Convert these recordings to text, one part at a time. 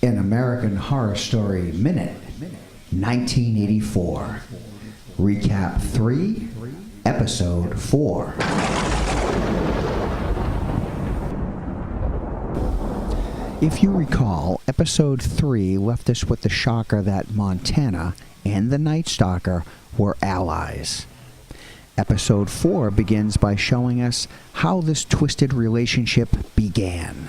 An American Horror Story Minute, 1984. Recap 3, Episode 4. If you recall, Episode 3 left us with the shocker that Montana and the Night Stalker were allies. Episode 4 begins by showing us how this twisted relationship began.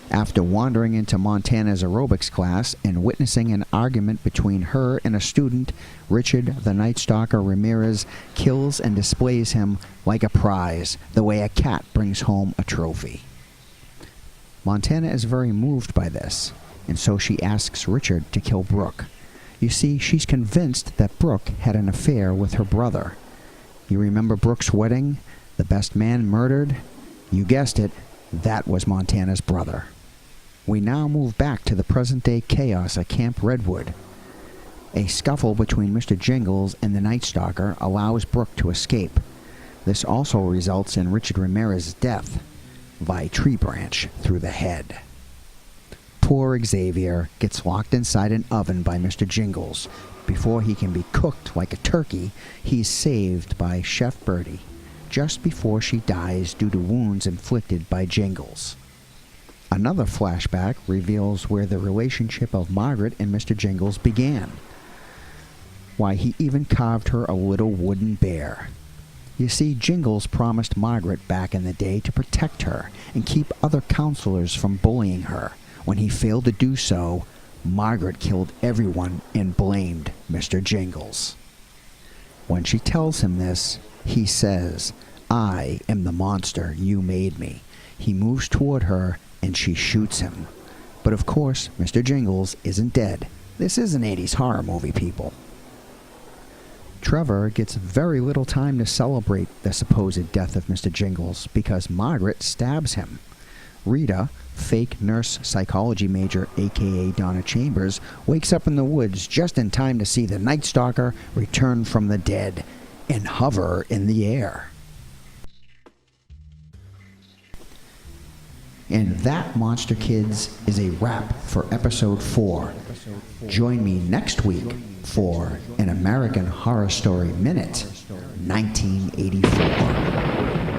After wandering into Montana's aerobics class and witnessing an argument between her and a student, Richard the Night Stalker Ramirez kills and displays him like a prize, the way a cat brings home a trophy. Montana is very moved by this, and so she asks Richard to kill Brooke. You see, she's convinced that Brooke had an affair with her brother. You remember Brooke's wedding? The best man murdered? You guessed it, that was Montana's brother. We now move back to the present-day chaos at Camp Redwood. A scuffle between Mr. Jingles and the Night Stalker allows Brooke to escape. This also results in Richard Ramirez's death by tree branch through the head. Poor Xavier gets locked inside an oven by Mr. Jingles. Before he can be cooked like a turkey, he's saved by Chef Birdie, just before she dies due to wounds inflicted by Jingles. Another flashback reveals where the relationship of Margaret and Mr. Jingles began. Why, he even carved her a little wooden bear. You see, Jingles promised Margaret back in the day to protect her and keep other counselors from bullying her. When he failed to do so, Margaret killed everyone and blamed Mr. Jingles. When she tells him this, he says, "I am the monster you made me." He moves toward her and she shoots him. But of course, Mr. Jingles isn't dead. This is an 80s horror movie, people. Trevor gets very little time to celebrate the supposed death of Mr. Jingles because Margaret stabs him. Rita, fake nurse psychology major aka Donna Chambers, wakes up in the woods just in time to see the Night Stalker return from the dead and hover in the air. And that, Monster Kids, is a wrap for Episode 4. Join me next week for An American Horror Story Minute, 1984.